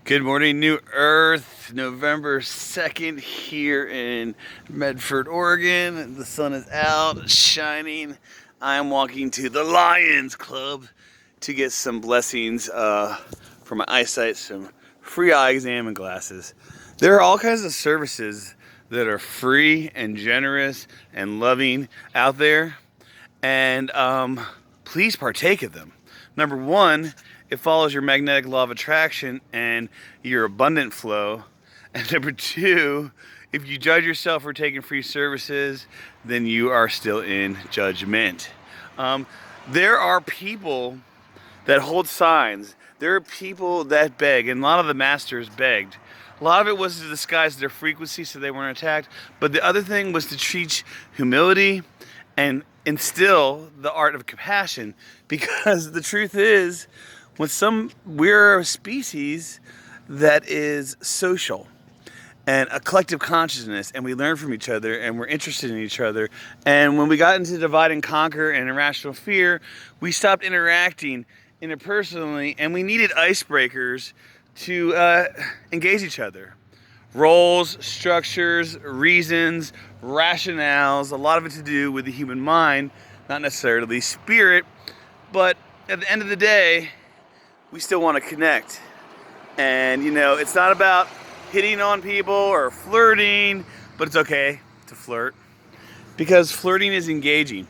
Good morning, New Earth. November 2nd here in Medford, Oregon. The sun is out, shining. I am walking to the Lions Club to get some blessings for my eyesight, some free eye exam and glasses. There are all kinds of services that are free and generous and loving out there, and please partake of them. Number one, it follows your magnetic law of attraction and your abundant flow. And number two, if you judge yourself for taking free services, then you are still in judgment. There are people that hold signs. There are people that beg, and a lot of the masters begged. A lot of it was to disguise their frequency so they weren't attacked. But the other thing was to teach humility and instill the art of compassion. Because the truth is, we're a species that is social and a collective consciousness, and we learn from each other and we're interested in each other. And when we got into divide and conquer and irrational fear, we stopped interacting interpersonally, and we needed icebreakers to engage each other. Roles, structures, reasons, rationales, a lot of it to do with the human mind, not necessarily spirit, but at the end of the day, we still want to connect. And it's not about hitting on people or flirting, but it's okay to flirt because flirting is engaging.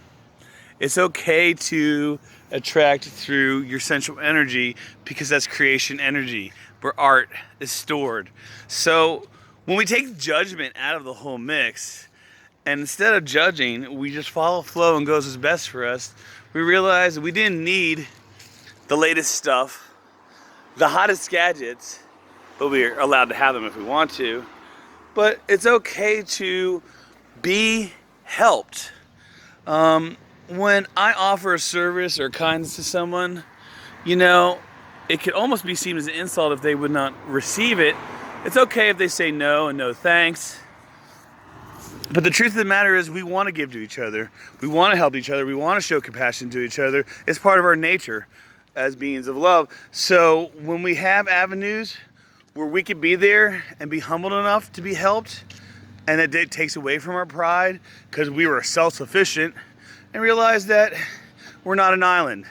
It's okay to attract through your sensual energy because that's creation energy where art is stored. So when we take judgment out of the whole mix, and instead of judging, we just follow flow and goes as best for us, we realize that we didn't need the latest stuff, the hottest gadgets, but we're allowed to have them if we want to. But it's okay to be helped. When I offer a service or kindness to someone, it could almost be seen as an insult if they would not receive it. It's okay if they say no and no thanks. But the truth of the matter is we want to give to each other. We want to help each other. We want to show compassion to each other. It's part of our nature as beings of love. So when we have avenues where we can be there and be humbled enough to be helped, and it takes away from our pride because we were self-sufficient, and realize that we're not an island.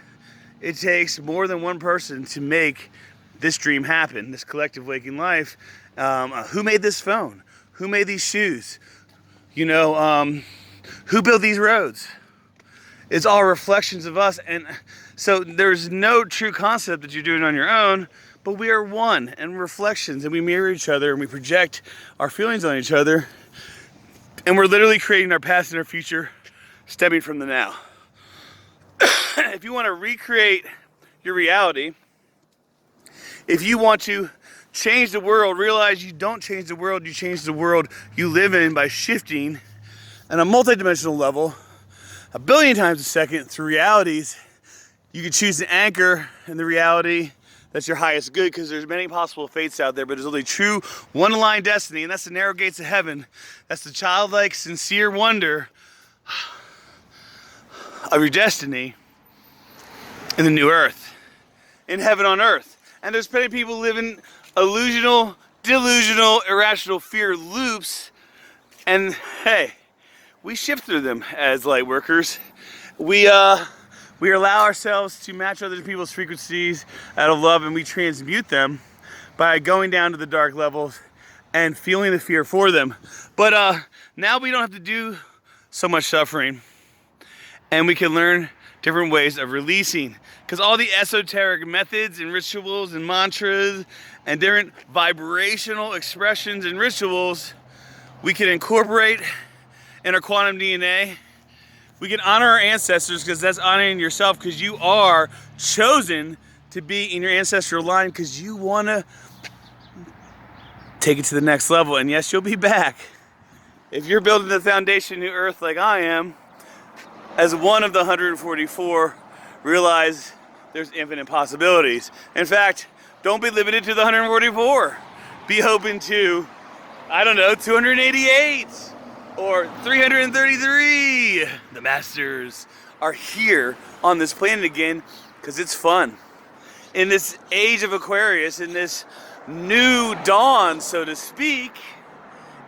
It takes more than one person to make this dream happen, this collective waking life. Who made this phone? Who made these shoes? Who built these roads? It's all reflections of us. And so there's no true concept that you're doing on your own, but we are one and reflections, and we mirror each other and we project our feelings on each other. And we're literally creating our past and our future stemming from the now. If you want to recreate your reality, if you want to change the world, realize you don't change the world, you change the world you live in by shifting on a multidimensional level, 1 billion times a second through realities. You can choose to anchor in the reality that's your highest good, because there's many possible fates out there, but there's only true one-line destiny, and that's the narrow gates of heaven. That's the childlike, sincere wonder of your destiny in the new earth, in heaven on earth. And there's plenty of people living illusional, delusional, irrational fear loops, and hey, we shift through them as light workers. We allow ourselves to match other people's frequencies out of love, and we transmute them by going down to the dark levels and feeling the fear for them. But now we don't have to do so much suffering, and we can learn different ways of releasing, because all the esoteric methods and rituals and mantras and different vibrational expressions and rituals we can incorporate in our quantum DNA. We can honor our ancestors, because that's honoring yourself, because you are chosen to be in your ancestral line, because you want to take it to the next level. And yes, you'll be back. If you're building the foundation New Earth like I am, as one of the 144, realize there's infinite possibilities. In fact, don't be limited to the 144. Be open to, 288 or 333. The masters are here on this planet again because it's fun. in this age of Aquarius, in this new dawn, so to speak,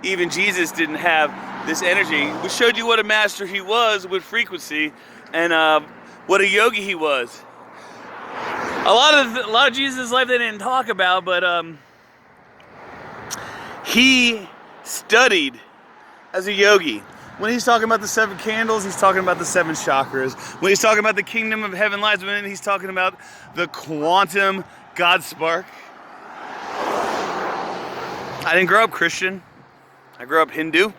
even Jesus didn't have this energy. We showed you what a master he was with frequency, and what a yogi he was. A lot of Jesus' life they didn't talk about, but he studied as a yogi. When he's talking about the 7 candles, he's talking about the 7 chakras. When he's talking about the kingdom of heaven lies within, he's talking about the quantum God spark. I didn't grow up Christian. I grew up Hindu.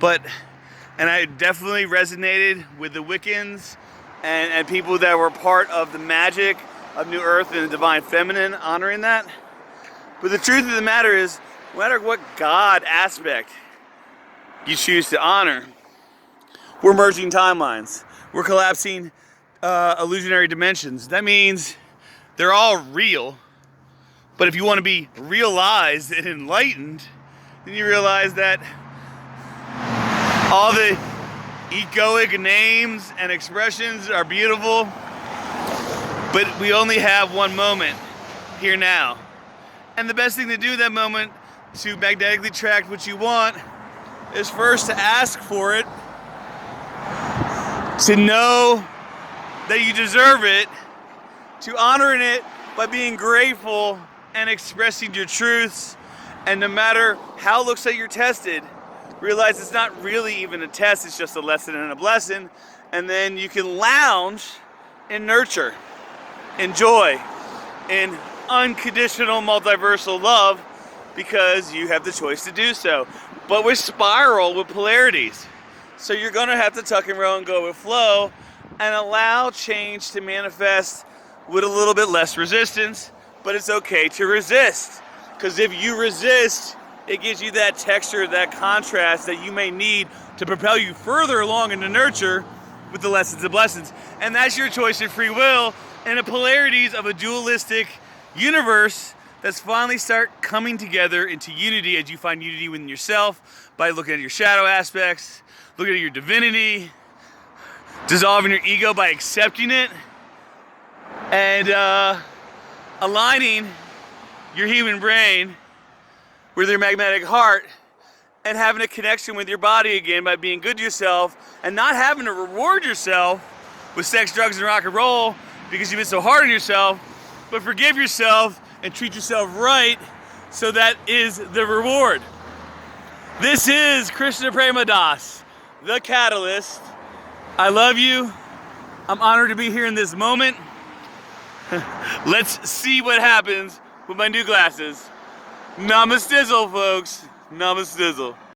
And I definitely resonated with the Wiccans and people that were part of the magic of New Earth and the Divine Feminine, honoring that. But the truth of the matter is, no matter what God aspect you choose to honor, we're merging timelines. We're collapsing illusionary dimensions. That means they're all real, but if you want to be realized and enlightened, then you realize that all the egoic names and expressions are beautiful, but we only have one moment, here now. And the best thing to do in that moment to magnetically attract what you want is first to ask for it, to know that you deserve it, to honor it by being grateful and expressing your truths. And no matter how it looks like you're tested, realize it's not really even a test, it's just a lesson and a blessing. And then you can lounge in nurture, in joy, in unconditional multiversal love, because you have the choice to do so. But we spiral with polarities. So you're gonna have to tuck and roll and go with flow and allow change to manifest with a little bit less resistance, but it's okay to resist. Because if you resist, it gives you that texture, that contrast that you may need to propel you further along into nurture with the lessons and blessings. And that's your choice of free will and the polarities of a dualistic universe that's finally start coming together into unity as you find unity within yourself by looking at your shadow aspects, looking at your divinity, dissolving your ego by accepting it, and aligning your human brain with your magnetic heart and having a connection with your body again by being good to yourself and not having to reward yourself with sex, drugs, and rock and roll because you've been so hard on yourself, but forgive yourself and treat yourself right, so that is the reward. This is Krishna Prema Das, the Catalyst. I love you. I'm honored to be here in this moment. Let's see what happens with my new glasses. Namastizzle, folks. Namastizzle.